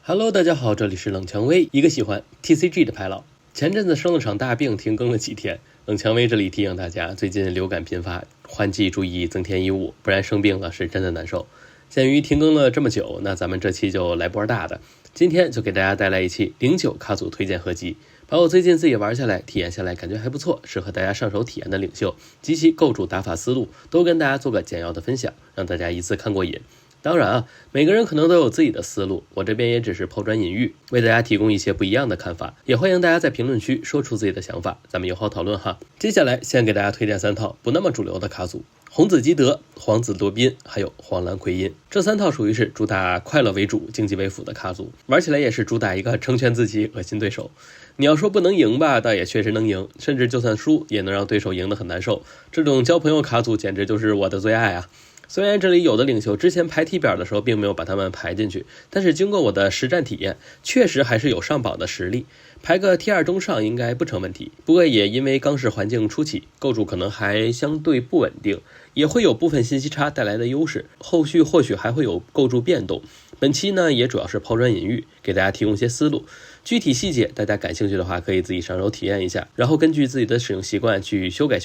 Hello， 大家好，这里是冷蔷薇，一个喜欢 TCG 的牌佬。前阵子生了场大病，停更了几天。冷蔷薇这里提醒大家，最近流感频发，换季注意增添衣物，不然生病了是真的难受。鉴于停更了这么久，那咱们这期就来波大的。今天就给大家带来一期09卡组推荐合集，把我最近自己玩下来、体验下来感觉还不错，适合大家上手体验的领袖及其构筑打法思路，都跟大家做个简要的分享，让大家一次看过瘾。当然啊，每个人可能都有自己的思路，我这边也只是抛砖引玉，为大家提供一些不一样的看法，也欢迎大家在评论区说出自己的想法，咱们友好讨论哈。接下来先给大家推荐3套不那么主流的卡组：红紫基德、黄紫多宾，还有黄蓝奎因。这3套属于是主打快乐为主、竞技为辅的卡组，玩起来也是主打一个成全自己、恶心对手。你要说不能赢吧，倒也确实能赢，甚至就算输也能让对手赢得很难受。这种交朋友卡组简直就是我的最爱啊！虽然这里有的领袖之前排题表的时候并没有把他们排进去，但是经过我的实战体验，确实还是有上榜的实力，排个 T2 中上应该不成问题。不过也因为刚是环境初期，构筑可能还相对不稳定，也会有部分信息差带来的优势，后续或许还会有构筑变动。本期呢也主要是抛砖引玉，给大家提供一些思路，具体细节大家感兴趣的话可以自己上手体验一下，然后根据自己的使用习惯去修改。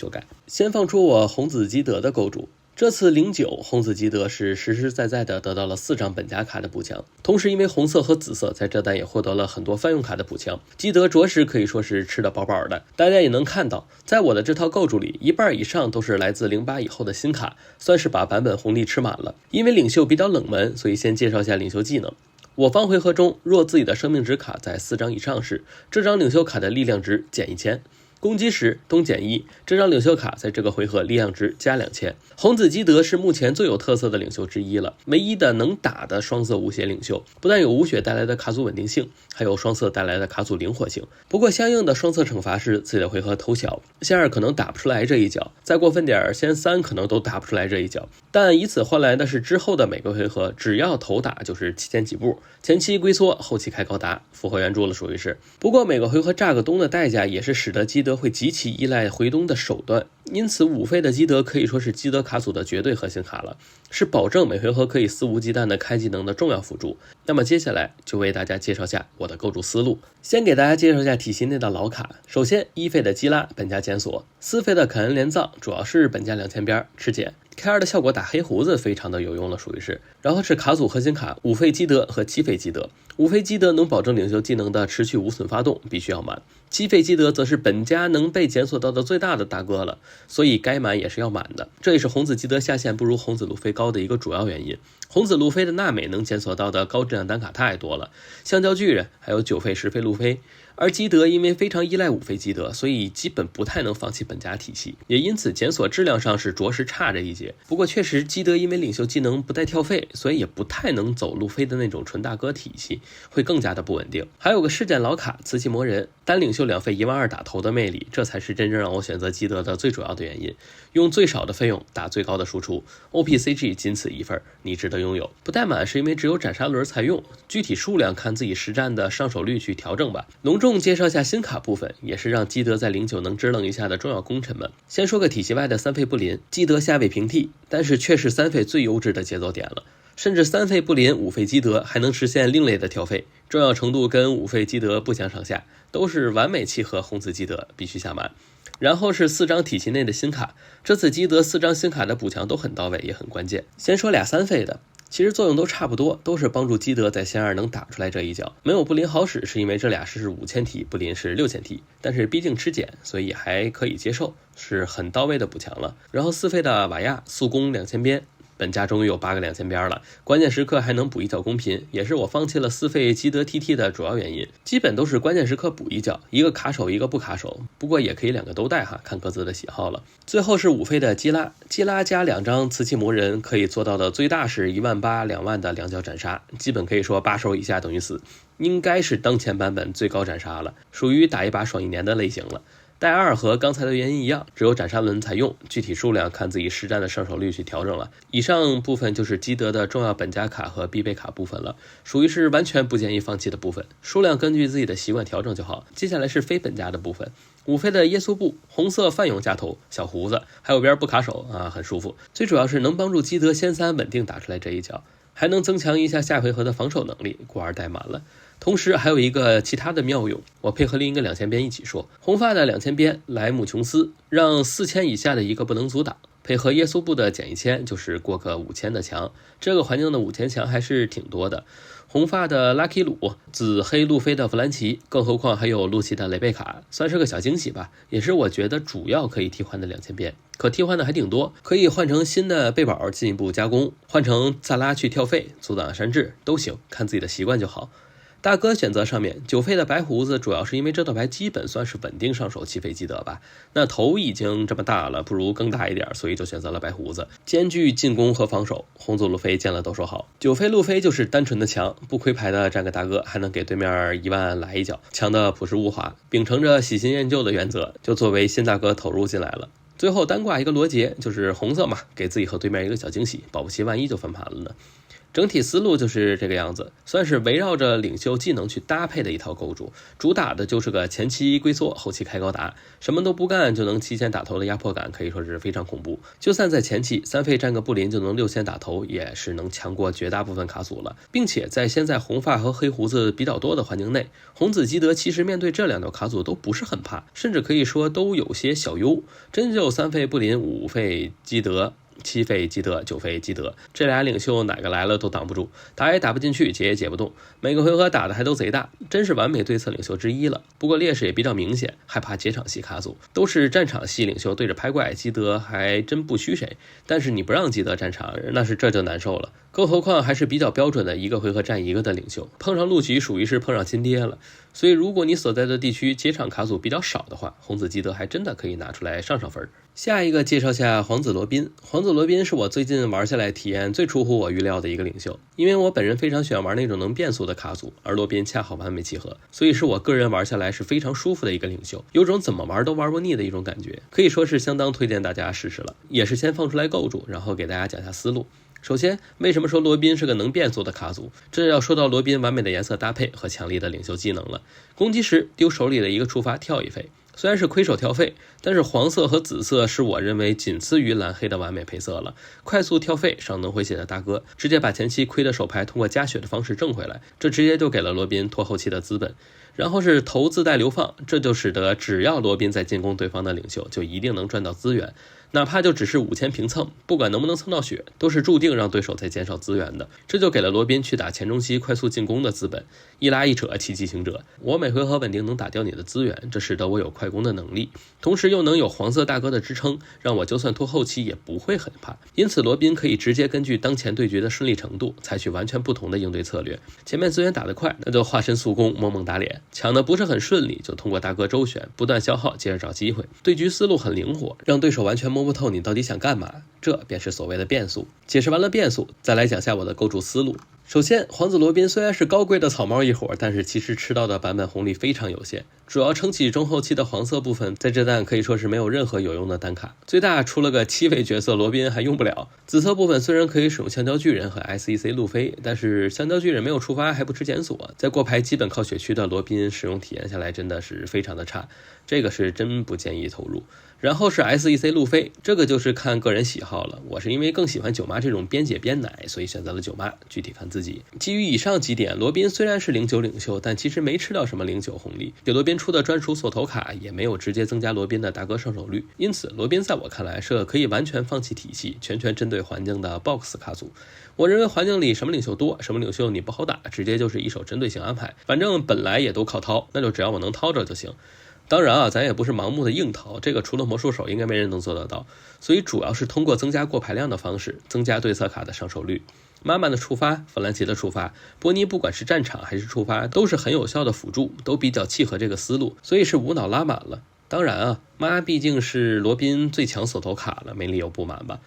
先放出我红紫基德的构筑。这次09红紫基德是实实在在的得到了4张本家卡的补强，同时因为红色和紫色在这单也获得了很多泛用卡的补强，基德着实可以说是吃得饱饱的。大家也能看到，在我的这套构筑里，一半以上都是来自08以后的新卡，算是把版本红利吃满了。因为领袖比较冷门，所以先介绍一下领袖技能。我方回合中，若自己的生命值卡在4张以上时，这张领袖卡的力量值减1000。攻击时东减1，这张领袖卡在这个回合力量值加2000。红紫基德是目前最有特色的领袖之一了，唯一的能打的双色无血领袖，不但有无血带来的卡组稳定性，还有双色带来的卡组灵活性。不过相应的双色惩罚是自己的回合头小，先2可能打不出来这一脚，再过分点先3可能都打不出来这一脚，但以此换来的是之后的每个回合只要头打就是期间几步，前期龟缩，后期开高达，符合原著了属于是。不过每个回合炸个东的代价也是使得基德会极其依赖回东的手段，因此5费的基德可以说是基德卡组的绝对核心卡了，是保证每回合可以肆无忌惮的开技能的重要辅助。那么接下来就为大家介绍下我的构筑思路。先给大家介绍一下体系内的老卡。首先1费的基拉本家检索，4费的肯恩连藏主要是本家2000边吃减，K2 的效果打黑胡子非常的有用了属于是。然后是卡组核心卡5费基德和7费基德，5费基德能保证领袖技能的持续无损发动，必须要满；7费基德则是本家能被检索到的最大的大哥了，所以该满也是要满的。这也是红紫基德下限不如红紫路飞高的一个主要原因。红紫路飞的娜美能检索到的高质量单卡太多了，橡胶巨人还有9费10费路飞。而基德因为非常依赖5费基德，所以基本不太能放弃本家体系，也因此检索质量上是着实差这一截。不过确实基德因为领袖技能不带跳费，所以也不太能走路飞的那种纯大哥体系，会更加的不稳定。还有个事件老卡瓷器魔人，单领袖2费12000打头的魅力，这才是真正让我选择基德的最主要的原因。用最少的费用打最高的输出， OPCG 仅此一份，你值得拥有。不带满是因为只有斩杀轮才用，具体数量看自己实战的上手率去调整吧。隆重介绍下新卡部分，也是让基德在09能支棱一下的重要功臣们。先说个体系外的3费不临，基德下位平替，但是却是3费最优质的节奏点了。甚至3费不临5费基德还能实现另类的跳费，重要程度跟5费基德不相上下，都是完美契合红紫基德，必须下满。然后是4张体系内的新卡，这次基德4张新卡的补强都很到位，也很关键。先说俩3费的，其实作用都差不多，都是帮助基德在先2能打出来这一脚。没有不临好使是因为这俩是5000体，不临是6000体，但是毕竟吃减，所以还可以接受，是很到位的补强了。然后4费的瓦亚速攻2000边，本家终于有8个2000边了，关键时刻还能补一脚公平，也是我放弃了4费基德 TT 的主要原因。基本都是关键时刻补一脚，一个卡手一个不卡手，不过也可以2个都带哈，看各自的喜好了。最后是5费的基拉加2张瓷器魔人，可以做到的最大是18000、20000的2脚斩杀，基本可以说8手以下等于死，应该是当前版本最高斩杀了，属于打一把爽一年的类型了。带2和刚才的原因一样，只有斩杀轮才用，具体数量看自己实战的上手率去调整了。以上部分就是基德的重要本家卡和必备卡部分了，属于是完全不建议放弃的部分，数量根据自己的习惯调整就好。接下来是非本家的部分，5费的耶稣布，红色泛用加头，小胡子，还有边不卡手啊，很舒服。最主要是能帮助基德先3稳定打出来这一脚。还能增强一下下回合的防守能力，孤儿带满了。同时还有一个其他的妙用，我配合另一个2000边一起说。红发的2000边莱姆琼斯，让4000以下的一个不能阻挡，配合耶稣布的减1000，就是过个5000的墙。这个环境的5000墙还是挺多的。红发的拉基鲁，紫黑路飞的弗兰奇，更何况还有路奇的雷贝卡，算是个小惊喜吧，也是我觉得主要可以替换的2000边。可替换的还挺多，可以换成新的贝宝进一步加工，换成萨拉去跳费阻挡山治都行，看自己的习惯就好。大哥选择上面，9费的白胡子主要是因为这套牌基本算是稳定上手7费基德吧，那头已经这么大了，不如更大一点，所以就选择了白胡子，兼具进攻和防守。红左路飞见了都说好。9费路飞就是单纯的强，不亏牌的占个大哥，还能给对面1万来一脚，强的朴实无华。秉承着喜新厌旧的原则，就作为新大哥投入进来了。最后单挂一个罗杰，就是红色嘛，给自己和对面一个小惊喜，保不齐万一就翻盘了呢。整体思路就是这个样子，算是围绕着领袖技能去搭配的一套构筑，主打的就是个前期龟缩，后期开高达，什么都不干就能7千打头的压迫感可以说是非常恐怖。就算在前期3费占个布林就能6千打头，也是能强过绝大部分卡组了。并且在现在红发和黑胡子比较多的环境内，红紫基德其实面对这2条卡组都不是很怕，甚至可以说都有些小优。真就3费布林5费基德7费基德9费基德，这俩领袖哪个来了都挡不住，打也打不进去，解也解不动，每个回合打的还都贼大，真是完美对策领袖之一了。不过劣势也比较明显，害怕结场系卡组，都是战场系领袖对着拍怪，基德还真不虚谁，但是你不让基德战场，那是这就难受了。更何况还是比较标准的一个回合战一个的领袖，碰上陆局属于是碰上亲爹了。所以如果你所在的地区结场卡组比较少的话，红紫基德还真的可以拿出来上分。下一个介绍下皇子罗宾。皇子罗宾是我最近玩下来体验最出乎我预料的一个领袖，因为我本人非常喜欢玩那种能变速的卡组，而罗宾恰好完美契合，所以是我个人玩下来是非常舒服的一个领袖，有种怎么玩都玩不腻的一种感觉，可以说是相当推荐大家试试了。也是先放出来构筑，然后给大家讲下思路。首先，为什么说罗宾是个能变速的卡组？这要说到罗宾完美的颜色搭配和强力的领袖技能了。攻击时丢手里的一个触发跳1费，虽然是亏手跳费，但是黄色和紫色是我认为仅次于蓝黑的完美配色了。快速跳费上能回血的大哥，直接把前期亏的手牌通过加血的方式挣回来，这直接就给了罗宾拖后期的资本。然后是头自带流放，这就使得只要罗宾在进攻对方的领袖，就一定能赚到资源，哪怕就只是5000平蹭，不管能不能蹭到血，都是注定让对手在减少资源的。这就给了罗宾去打前中期快速进攻的资本，一拉一扯奇迹行者，我每回合稳定能打掉你的资源，这使得我有快攻的能力，同时又能有黄色大哥的支撑，让我就算拖后期也不会很怕。因此罗宾可以直接根据当前对决的顺利程度，采取完全不同的应对策略。前面资源打得快，那就化身速攻猛猛打脸，抢的不是很顺利，就通过大哥周旋不断消耗，接着找机会。对局思路很灵活，让对手完全摸不透你到底想干嘛，这便是所谓的变速。解释完了变速，再来讲下我的构筑思路。首先，皇子罗宾虽然是高贵的草帽一伙，但是其实吃到的版本红利非常有限，主要撑起中后期的黄色部分，在这弹可以说是没有任何有用的单卡，最大出了个7费角色罗宾还用不了。紫色部分虽然可以使用橡胶巨人和 SEC 路飞，但是橡胶巨人没有触发还不吃检索，在过牌基本靠血区的罗宾使用体验下来真的是非常的差，这个是真不建议投入。然后是 SEC 路飞，这个就是看个人喜好了，我是因为更喜欢九妈这种边解边奶，所以选择了九妈，具体看自己。基于以上几点，罗宾虽然是09领袖，但其实没吃到什么09红利，给罗宾出的专属锁头卡也没有直接增加罗宾的大哥上手率，因此罗宾在我看来是个可以完全放弃体系，全权针对环境的 box 卡组。我认为环境里什么领袖多，什么领袖你不好打，直接就是一手针对性安排，反正本来也都靠掏，那就只要我能掏着就行。当然啊，咱也不是盲目的硬掏，这个除了魔术手应该没人能做得到，所以主要是通过增加过牌量的方式，增加对策卡的上手率。妈妈的触发，弗兰奇的触发，波尼不管是战场还是触发都是很有效的辅助，都比较契合这个思路，所以是无脑拉满了。当然啊，妈毕竟是罗宾最强锁头卡了，没理由不满吧。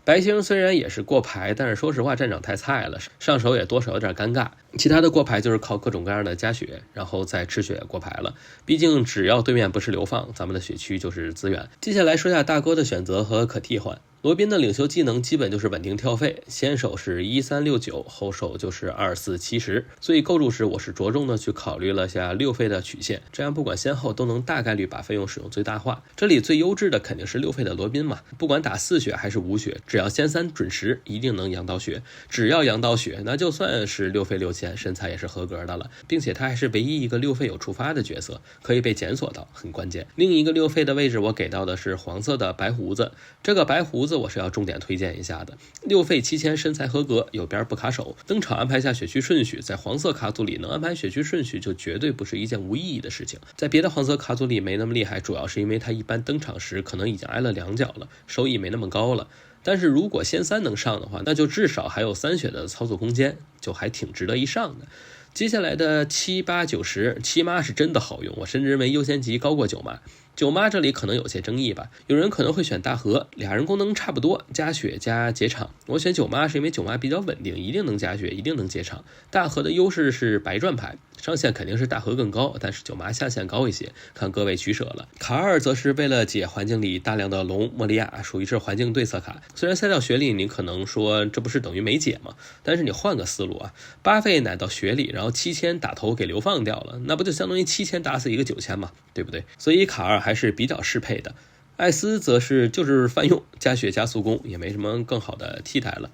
白星虽然也是过牌，但是说实话战场太菜了，上手也多少有点尴尬。其他的过牌就是靠各种各样的加血，然后再吃血过牌了。毕竟只要对面不是流放，咱们的血区就是资源。接下来说下大哥的选择和可替换。罗宾的领袖技能基本就是稳定跳费，先手是1369，后手就是2470，所以构筑时我是着重的去考虑了下6费的曲线，这样不管先后都能大概率把费用使用最大化。这里最优质的肯定是6费的罗宾嘛，不管打4血还是5血，只要先3准时一定能扬到血，只要扬到血，那就算是6费6000，身材也是合格的了，并且他还是唯一一个6费有触发的角色，可以被检索到，很关键。另一个6费的位置我给到的是黄色的白胡子，这个白胡子我是要重点推荐一下的。6费7000身材合格，有边不卡手，登场安排下血区顺序，在黄色卡组里能安排血区顺序就绝对不是一件无意义的事情。在别的黄色卡组里没那么厉害，主要是因为他一般登场时可能已经挨了2脚了，收益没那么高了。但是如果先3能上的话，那就至少还有3血的操作空间，就还挺值得一上的。接下来的7、8、9、10，七妈是真的好用，我甚至认为优先级高过9妈。9妈这里可能有些争议吧，有人可能会选大河，俩人功能差不多，加血加解场。我选9妈是因为9妈比较稳定，一定能加血，一定能解场。大河的优势是白赚牌，上限肯定是大河更高，但是9妈下限高一些，看各位取舍了。卡2则是为了解环境里大量的龙、莫利亚，属于是环境对策卡。虽然塞到血里，你可能说这不是等于没解吗？但是你换个思路啊，8费奶到血里，然后7000打头给流放掉了，那不就相当于7000打死一个9000吗？对不对？所以卡2还是比较适配的。艾斯则是就是泛用，加血加速攻，也没什么更好的替代了。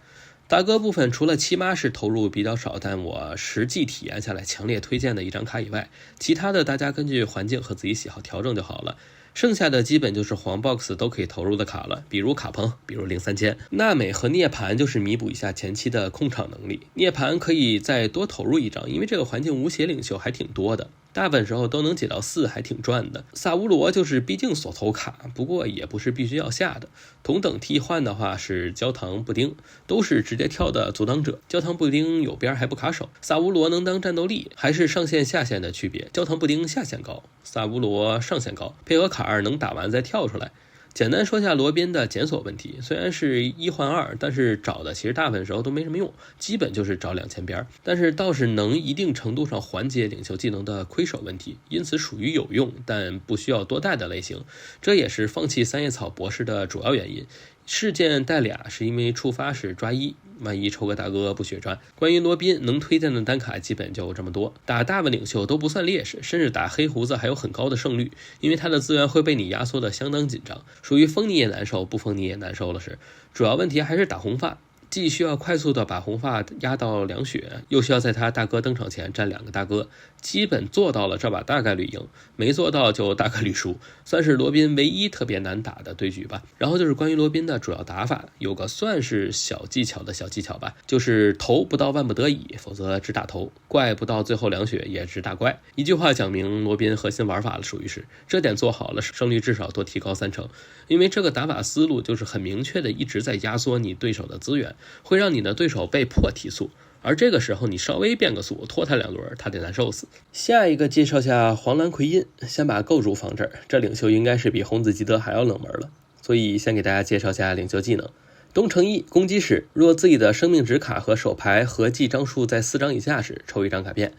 大哥部分除了七妈是投入比较少，但我实际体验下来强烈推荐的一张卡以外，其他的大家根据环境和自己喜好调整就好了。剩下的基本就是黄 box 都可以投入的卡了，比如卡彭，比如03千。娜美和涅槃就是弥补一下前期的控场能力，涅槃可以再多投入一张，因为这个环境无血领袖还挺多的，大部分时候都能解到4，还挺赚的。萨乌罗就是毕竟所投卡，不过也不是必须要下的。同等替换的话是焦糖布丁，都是直接跳的阻挡者。焦糖布丁有边还不卡手，萨乌罗能当战斗力，还是上限下限的区别。焦糖布丁下限高，萨乌罗上限高，配合卡2能打完再跳出来。简单说下罗宾的检索问题，虽然是1换2，但是找的其实大部分时候都没什么用，基本就是找2000边，但是倒是能一定程度上缓解领袖技能的亏手问题，因此属于有用但不需要多带的类型，这也是放弃三叶草博士的主要原因。事件带俩是因为触发是抓1，万一抽个大哥不血赚。关于罗宾能推荐的单卡基本就这么多，打大文领袖都不算劣势，甚至打黑胡子还有很高的胜率，因为他的资源会被你压缩的相当紧张，属于封你也难受，不封你也难受了是。主要问题还是打红发，既需要快速的把红发压到2血，又需要在他大哥登场前占2个大哥，基本做到了这把大概率赢，没做到就大概率输，算是罗宾唯一特别难打的对局吧。然后就是关于罗宾的主要打法，有个算是小技巧的小技巧吧，就是头不到万不得已，否则只打头，怪不到最后2血也只打怪。一句话讲明罗宾核心玩法了，属于是这点做好了，胜率至少多提高3成。因为这个打法思路就是很明确的一直在压缩你对手的资源，会让你的对手被迫提速，而这个时候你稍微变个速，拖他2轮，他得难受死。下一个介绍下黄蓝奎因，先把构筑放这儿，这领袖应该是比红子基德还要冷门了，所以先给大家介绍下领袖技能。东城1攻击时，若自己的生命值卡和手牌合计张数在4张以下时，抽1张卡片。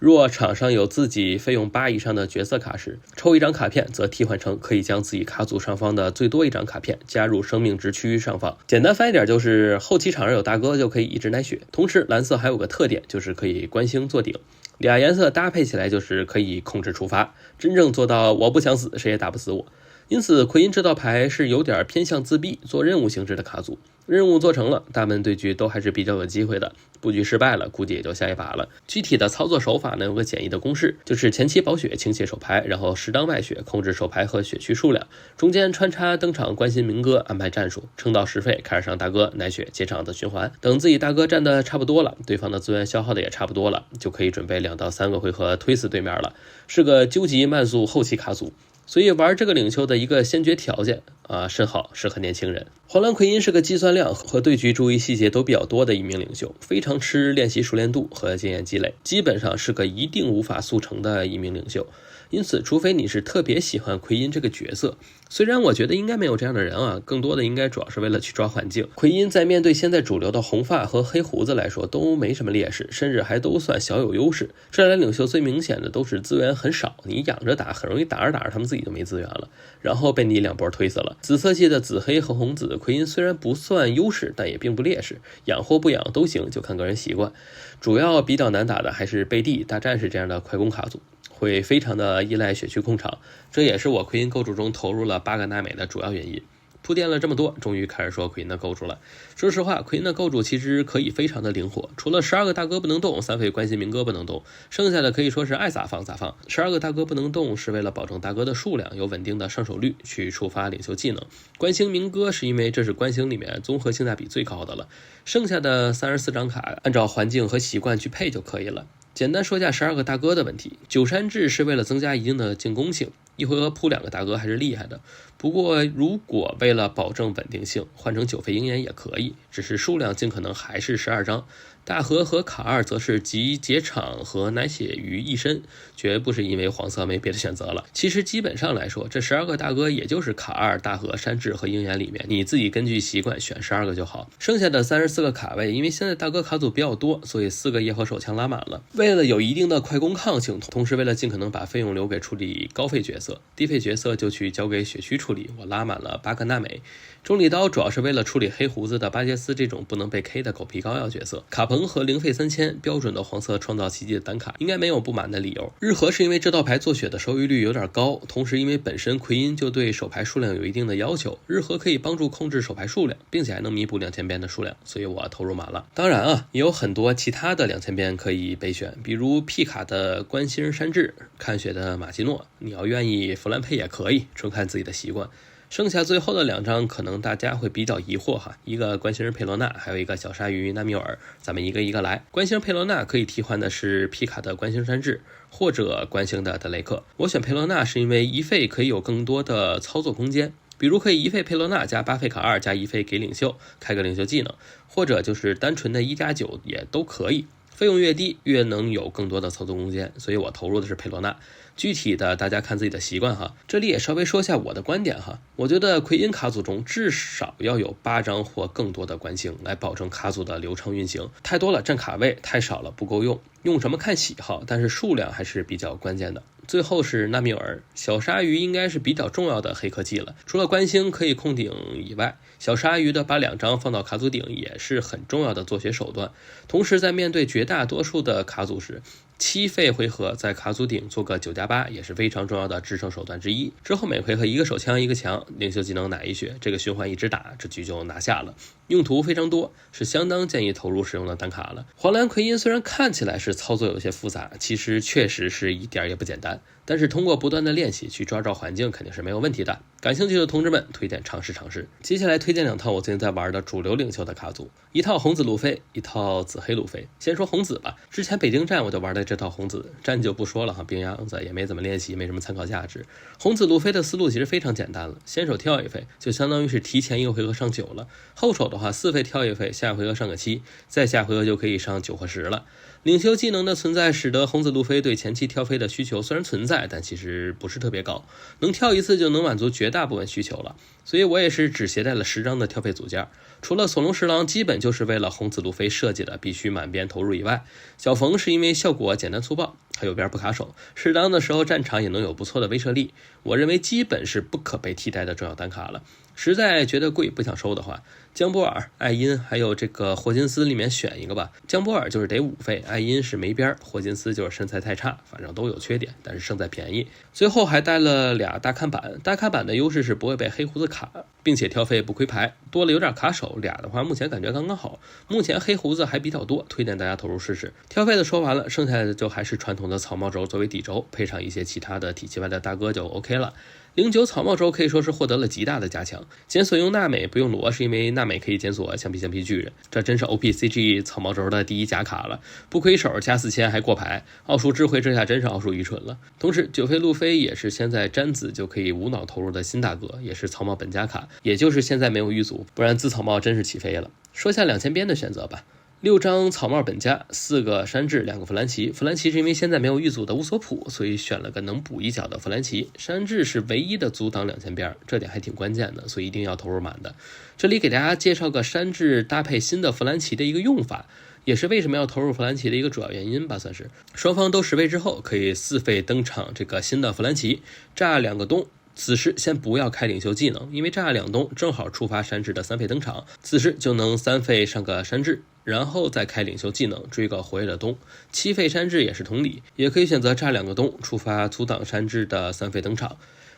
若场上有自己费用8以上的角色卡时，抽1张卡片则替换成可以将自己卡组上方的最多1张卡片加入生命值区域上方。简单翻一点就是后期场上有大哥就可以一直奶血，同时蓝色还有个特点就是可以观星做顶，俩颜色搭配起来就是可以控制触发，真正做到我不想死谁也打不死我。因此奎因这道牌是有点偏向自闭做任务性质的卡组，任务做成了，大部分对局都还是比较有机会的，布局失败了估计也就下一把了。具体的操作手法呢，有个简易的公式，就是前期保血清血手牌，然后适当外血控制手牌和血区数量，中间穿插登场关心明哥安排战术，撑到10费开始上大哥奶血解场的循环，等自己大哥站的差不多了，对方的资源消耗的也差不多了，就可以准备2到3个回合推死对面了，是个究极慢速后期卡组。所以玩这个领袖的一个先决条件甚好，适合年轻人。黄蓝奎因是个计算量和对局注意细节都比较多的一名领袖，非常吃练习熟练度和经验积累，基本上是个一定无法速成的一名领袖。因此除非你是特别喜欢奎因这个角色，虽然我觉得应该没有这样的人啊，更多的应该主要是为了去抓环境。奎因在面对现在主流的红发和黑胡子来说都没什么劣势，甚至还都算小有优势。这俩领袖最明显的都是资源很少，你养着打很容易打着打着他们自己就没资源了，然后被你两波推死了。紫色系的紫黑和红紫，奎因虽然不算优势，但也并不劣势，养或不养都行，就看个人习惯。主要比较难打的还是贝蒂、大战士这样的快攻卡组，会非常的依赖血区控场，这也是我奎因构筑中投入了8个纳美的主要原因。铺垫了这么多，终于开始说奎因的构筑了。说实话，奎因的构筑其实可以非常的灵活，除了12个大哥不能动，3费关心明哥不能动，剩下的可以说是爱咋放咋放。12个大哥不能动是为了保证大哥的数量有稳定的上手率，去触发领袖技能。关心明哥是因为这是关星里面综合性价比最高的了，剩下的34张卡按照环境和习惯去配就可以了。简单说下12个大哥的问题，九山制是为了增加一定的进攻性，一回合扑2个大哥还是厉害的。不过如果为了保证稳定性，换成9费鹰眼也可以，只是数量尽可能还是12张。大和和卡2则是集结场和奶血于一身，绝不是因为黄色没别的选择了。其实基本上来说，这12个大哥也就是卡2、大和、山治和鹰眼里面，你自己根据习惯选12个就好。剩下的34个卡位，因为现在大哥卡组比较多，所以4个夜和手枪拉满了。为了有一定的快攻抗性，同时为了尽可能把费用留给处理高费角色，低费角色就去交给血区处理，我拉满了8个纳美。中里刀主要是为了处理黑胡子的巴杰斯这种不能被 K 的狗皮膏药角色。卡彭和0费3000标准的黄色创造奇迹的单卡，应该没有不满的理由。日和是因为这套牌做血的收益率有点高，同时因为本身奎因就对手牌数量有一定的要求，日和可以帮助控制手牌数量，并且还能弥补2000边的数量，所以我投入满了。当然啊，也有很多其他的2000边可以备选，比如 P 卡的关心山治、看血的马基诺，你要愿意弗兰佩也可以，纯看自己的习惯。剩下最后的2张可能大家会比较疑惑哈，一个关心人佩罗娜，还有一个小鲨鱼纳米尔，咱们一个一个来。关心人佩罗娜可以替换的是皮卡的关心山治或者关心的德雷克，我选佩罗娜是因为1费可以有更多的操作空间，比如可以1费佩罗娜加8费卡2加1费给领袖开个领袖技能，或者就是单纯的1+9也都可以，费用越低越能有更多的操作空间，所以我投入的是佩罗娜。具体的大家看自己的习惯哈。这里也稍微说下我的观点哈，我觉得奎因卡组中至少要有8张或更多的关星来保证卡组的流畅运行，太多了占卡位，太少了不够用。用什么看喜好，但是数量还是比较关键的。最后是纳米尔，小鲨鱼应该是比较重要的黑科技了，除了关星可以控顶以外，小鲨鱼的把2张放到卡组顶也是很重要的做血手段。同时在面对绝大多数的卡组时，7费回合在卡组顶做个9+8也是非常重要的支撑手段之一。之后每回合1个手枪1个墙，领袖技能奶一血，这个循环一直打，这局就拿下了。用途非常多，是相当建议投入使用的单卡了。黄蓝奎因虽然看起来是操作有些复杂，其实确实是一点也不简单，但是通过不断的练习去抓着环境肯定是没有问题的。感兴趣的同志们推荐尝试尝试。接下来推荐2套我最近在玩的主流领袖的卡组，一套红紫路飞，一套紫黑路飞。先说红紫吧，之前北京站我就玩的这套红紫，站就不说了哈，冰样子也没怎么练习，没什么参考价值。红紫路飞的思路其实非常简单了，先手跳1费就相当于是提前1个回合上9了，后手的话4费跳1费，下回合上个7，再下回合就可以上9和10了。领袖技能的存在使得红紫路飞对前期跳飞的需求虽然存在，但其实不是特别高，能跳一次就能满足绝大部分需求了，所以我也是只携带了10张的跳飞组件。除了索隆十郎基本就是为了红紫路飞设计的，必须满边投入以外，小冯是因为效果简单粗暴，还有边不卡手，适当的时候战场也能有不错的威慑力，我认为基本是不可被替代的重要单卡了。实在觉得贵不想收的话，江波尔、艾因还有这个霍金斯里面选一个吧。江波尔就是得5费，艾因是没边，霍金斯就是身材太差，反正都有缺点，但是胜在便宜。最后还带了俩大看板，大看板的优势是不会被黑胡子卡，并且跳费不亏牌，多了有点卡手，俩的话目前感觉刚刚好。目前黑胡子还比较多，推荐大家投入试试。跳费的说完了，剩下的就还是传统的草帽轴作为底轴，配上一些其他的体系外的大哥就 OK 了。09草帽轴可以说是获得了极大的加强，检索用娜美不用罗，是因为娜美可以检索橡皮巨人，这真是 OPCG 草帽轴的第一假卡了，不亏手加4000还过牌，奥数智慧这下真是奥数愚蠢了。同时9费路飞也是现在詹子就可以无脑投入的新大哥，也是草帽本家卡，也就是现在没有遇阻，不然自草帽真是起飞了。说下2000边的选择吧。6张草帽本家，4个山治，2个弗兰奇。弗兰奇是因为现在没有预组的乌索普，所以选了个能补一脚的弗兰奇。山治是唯一的阻挡2000边，这点还挺关键的，所以一定要投入满的。这里给大家介绍个山治搭配新的弗兰奇的一个用法，也是为什么要投入弗兰奇的一个主要原因吧，算是。双方都10费之后，可以4费登场这个新的弗兰奇，炸2个东。此时先不要开领袖技能，因为炸2东正好触发山治的3费登场，此时就能3费上个山治，然后再开领袖技能追个活跃的东。7费山治也是同理，也可以选择炸2个东，触发阻挡山治的3费登场。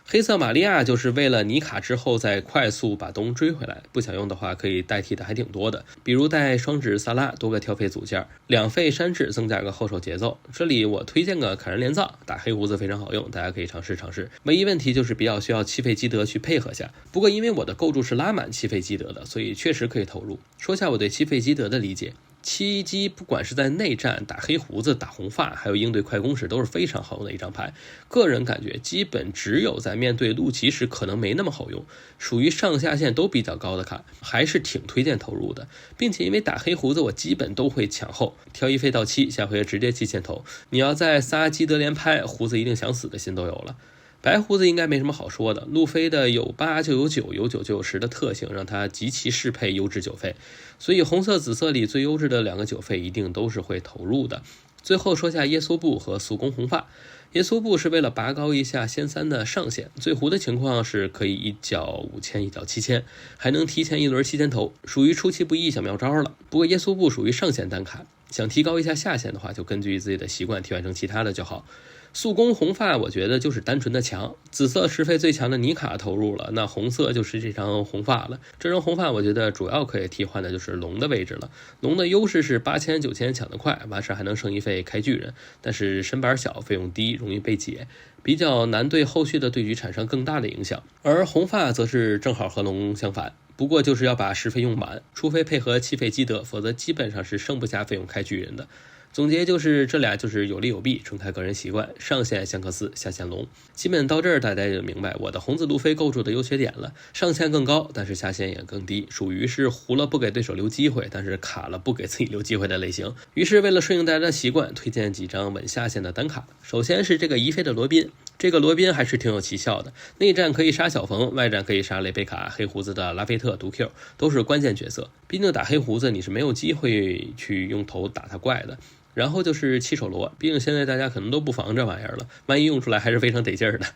黑色玛利亚就是为了尼卡之后再快速把东追回来，不想用的话可以代替的还挺多的，比如带双指萨拉，多个挑费组件，2费山治增加个后手节奏。这里我推荐个砍人连造，打黑胡子非常好用，大家可以尝试尝试。唯一问题就是比较需要7费积德去配合下，不过因为我的构筑是拉满7费积德的，所以确实可以投入。说下我对7费积德的理解。7击不管是在内战打黑胡子、打红发，还有应对快攻时都是非常好用的一张牌。个人感觉基本只有在面对陆骑时可能没那么好用，属于上下限都比较高的卡，还是挺推荐投入的。并且因为打黑胡子我基本都会抢后挑1费到7，下回直接7线投。你要再撒积德连拍，胡子一定想死的心都有了。白胡子应该没什么好说的，路飞的有8就有9，有9就有10的特性，让它极其适配优质9费，所以红色紫色里最优质的2个9费一定都是会投入的。最后说下耶稣布和速攻红发。耶稣布是为了拔高一下先3的上限，最糊的情况是可以一脚5000一脚7000，还能提前1轮7000投，属于出其不意小妙招了。不过耶稣布属于上限单卡，想提高一下下限的话，就根据自己的习惯替换成其他的就好。速攻红发我觉得就是单纯的强，紫色10费最强的尼卡投入了，那红色就是这张红发了。这张红发我觉得主要可以替换的就是龙的位置了。龙的优势是8000、9000抢得快，完事还能剩1费开巨人，但是身板小，费用低，容易被解，比较难对后续的对局产生更大的影响。而红发则是正好和龙相反，不过就是要把10费用满，除非配合7费积德，否则基本上是剩不下费用开巨人的。总结就是这俩就是有利有弊，纯看个人习惯，上线香克斯，下线龙。基本到这儿大家就明白我的红子路飞构筑的优缺点了，上线更高，但是下线也更低，属于是糊了不给对手留机会，但是卡了不给自己留机会的类型。于是为了顺应大家的习惯，推荐几张稳下线的单卡。首先是这个1费的罗宾，这个罗宾还是挺有奇效的，内战可以杀小冯，外战可以杀雷贝卡、黑胡子的拉菲特、毒 Q， 都是关键角色。毕竟打黑胡子你是没有机会去用头打他怪的。然后就是七手罗，毕竟现在大家可能都不防这玩意儿了，万一用出来还是非常得劲儿的。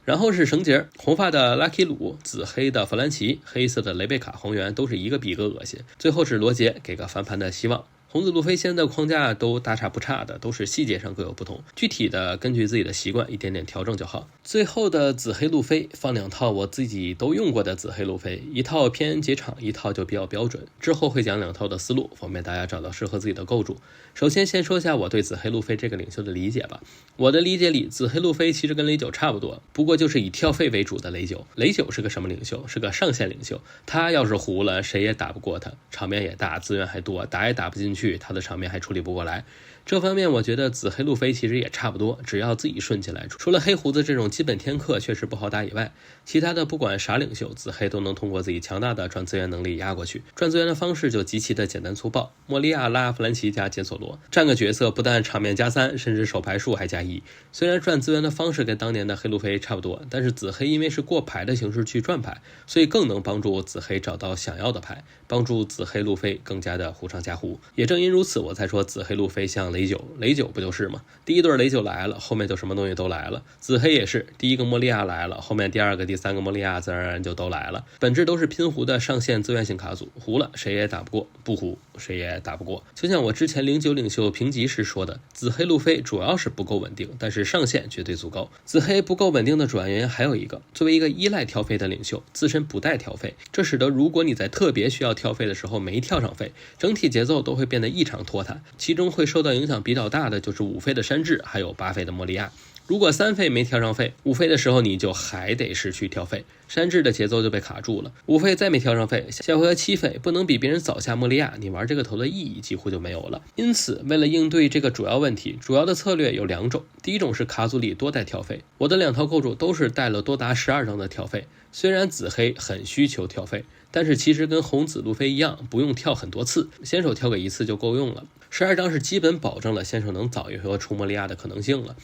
然后是绳结，红发的拉基鲁，紫黑的弗兰奇，黑色的雷贝卡红猿，都是一个比一个恶心。最后是罗杰，给个翻盘的希望。红子路飞现在的框架都大差不差的，都是细节上各有不同，具体的根据自己的习惯一点点调整就好。最后的紫黑路飞放2套我自己都用过的紫黑路飞，一套偏结场，一套就比较标准，之后会讲2套的思路，方便大家找到适合自己的构筑。首先说一下我对紫黑路飞这个领袖的理解吧。我的理解里，紫黑路飞其实跟雷九差不多，不过就是以跳费为主的雷九。雷九是个什么领袖？是个上线领袖，他要是糊了谁也打不过他，场面也大，资源还多，打也打不进去，他的场面还处理不过来。这方面我觉得紫黑路飞其实也差不多，只要自己顺起来，除了黑胡子这种基本天克确实不好打以外，其他的不管啥领袖，紫黑都能通过自己强大的赚资源能力压过去。赚资源的方式就极其的简单粗暴，莫利亚拉弗兰奇加检索罗，占个角色不但场面加3，甚至手牌数还加1。虽然赚资源的方式跟当年的黑路飞差不多，但是紫黑因为是过牌的形式去赚牌，所以更能帮助紫黑找到想要的牌，帮助紫黑路飞更加的胡上加胡。也正因如此，我才说紫黑路飞像雷九，雷九不就是吗？第一对雷九来了，后面就什么东西都来了。紫黑也是，第一个莫利亚来了，后面第2个、第3个莫利亚自然而然就都来了。本质都是拼糊的上线资源型卡组，糊了谁也打不过，不糊谁也打不过。就像我之前09领袖评级时说的，紫黑路飞主要是不够稳定，但是上线绝对足够。紫黑不够稳定的主要原因还有一个，作为一个依赖跳费的领袖，自身不带跳费，这使得如果你在特别需要跳费的时候没跳上费，整体节奏都会变得异常拖沓，其中会受到影响比较大的就是5费的山治，还有8费的莫利亚。如果3费没跳上费，5费的时候你就还得失去跳费，山治的节奏就被卡住了。5费再没跳上费，下回合7费不能比别人早下莫利亚，你玩这个头的意义几乎就没有了。因此为了应对这个主要问题，主要的策略有2种。第一种是卡祖里多带跳费，我的2套构筑都是带了多达12张的跳费。虽然紫黑很需求跳费，但是其实跟红紫路飞一样，不用跳很多次，先手跳个1次就够用了。12张是基本保证了先手能早一回合出莫利亚的可能性了。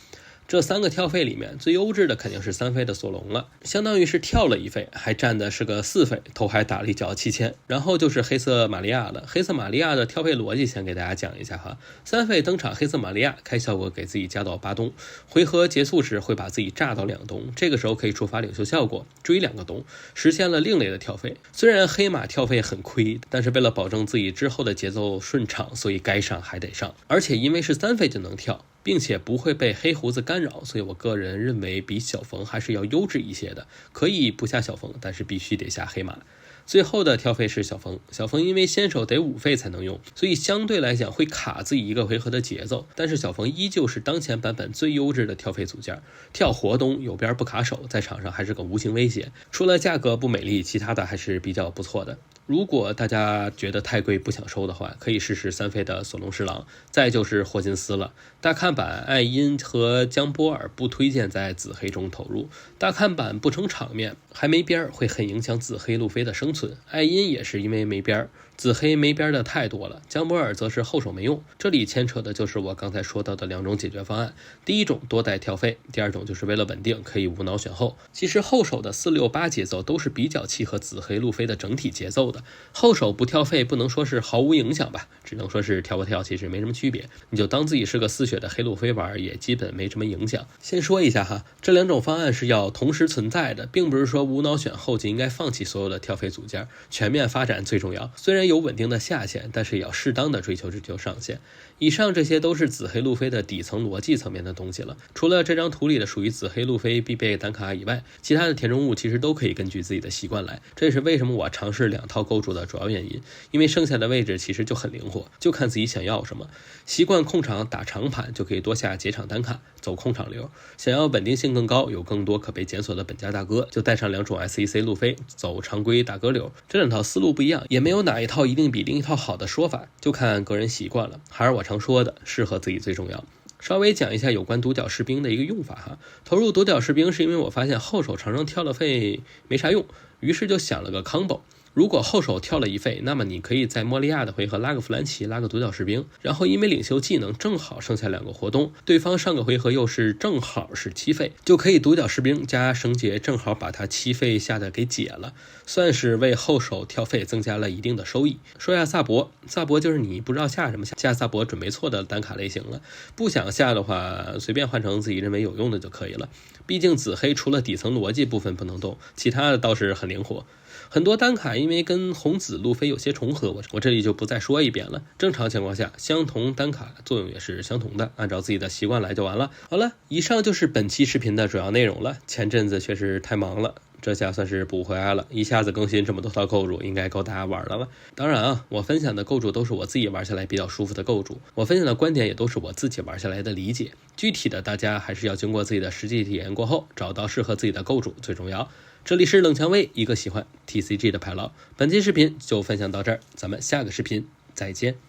这3个跳费里面最优质的肯定是3费的索隆了，相当于是跳了1费，还占的是个4费，头还打了一脚7000。然后就是黑色玛利亚了，黑色玛利亚的跳费逻辑先给大家讲一下哈。3费登场黑色玛利亚，开效果给自己加到8东，回合结束时会把自己炸到2东，这个时候可以触发领袖效果，追2个东，实现了另类的跳费。虽然黑马跳费很亏，但是为了保证自己之后的节奏顺畅，所以该上还得上，而且因为是3费就能跳，并且不会被黑胡子干扰，所以我个人认为比小冯还是要优质一些的，可以不下小冯，但是必须得下黑马。最后的跳费是小冯，小冯因为先手得5费才能用，所以相对来讲会卡自己一个回合的节奏，但是小冯依旧是当前版本最优质的跳费组件，跳活东有边不卡手，在场上还是个无形威胁，除了价格不美丽，其他的还是比较不错的。如果大家觉得太贵不想收的话，可以试试3费的索隆侍郎，再就是霍金斯了。大看板艾因和江波尔不推荐在紫黑中投入，大看板不成场面，还没边会很影响紫黑路飞的生存，艾因也是因为没边，紫黑没边的太多了，江波尔则是后手没用。这里牵扯的就是我刚才说到的2种解决方案，第一种多带跳费，第2种就是为了稳定可以无脑选后。其实后手的468节奏都是比较契合紫黑路飞的整体节奏的，后手不跳费不能说是毫无影响吧，只能说是跳不跳其实没什么区别，你就当自己是个4血的黑路飞玩，也基本没什么影响。先说一下哈，这2种方案是要同时存在的，并不是说无脑选后就应该放弃所有的跳费组件，全面发展最重要。虽然有稳定的下限，但是也要适当的追求上限。以上这些都是紫黑路飞的底层逻辑层面的东西了，除了这张图里的属于紫黑路飞必备单卡以外，其他的填充物其实都可以根据自己的习惯来，这也是为什么我尝试2套构筑的主要原因，因为剩下的位置其实就很灵活，就看自己想要什么。习惯控场打长盘就可以多下结场单卡，走控场流，想要稳定性更高，有更多可被检索的本家大哥，就带上2种 SEC 路飞，走常规大哥流。这2套思路不一样，也没有哪一套一定比另一套好的说法，就看个人习惯了。还是我常说的，适合自己最重要。稍微讲一下有关独角士兵的一个用法哈，投入独角士兵是因为我发现后手常常跳了费没啥用，于是就想了个 combo。如果后手跳了1费，那么你可以在莫利亚的回合拉个弗兰奇，拉个独角士兵，然后因为领袖技能正好剩下2个活动，对方上个回合又是正好是7费，就可以独角士兵加绳结，正好把他7费下的给解了，算是为后手跳费增加了一定的收益。说下萨博，萨博就是你不知道下什么下萨博准没错的单卡类型了，不想下的话随便换成自己认为有用的就可以了，毕竟紫黑除了底层逻辑部分不能动，其他的倒是很灵活。很多单卡因为跟红紫路飞有些重合，我这里就不再说一遍了。正常情况下，相同单卡作用也是相同的，按照自己的习惯来就完了。好了，以上就是本期视频的主要内容了。前阵子确实太忙了，这下算是补回来了，一下子更新这么多套构筑，应该够大家玩的了。当然啊，我分享的构筑都是我自己玩下来比较舒服的构筑，我分享的观点也都是我自己玩下来的理解，具体的大家还是要经过自己的实际体验过后，找到适合自己的构筑最重要。这里是冷蔷薇，一个喜欢 TCG 的牌佬。本期视频就分享到这儿，咱们下个视频再见。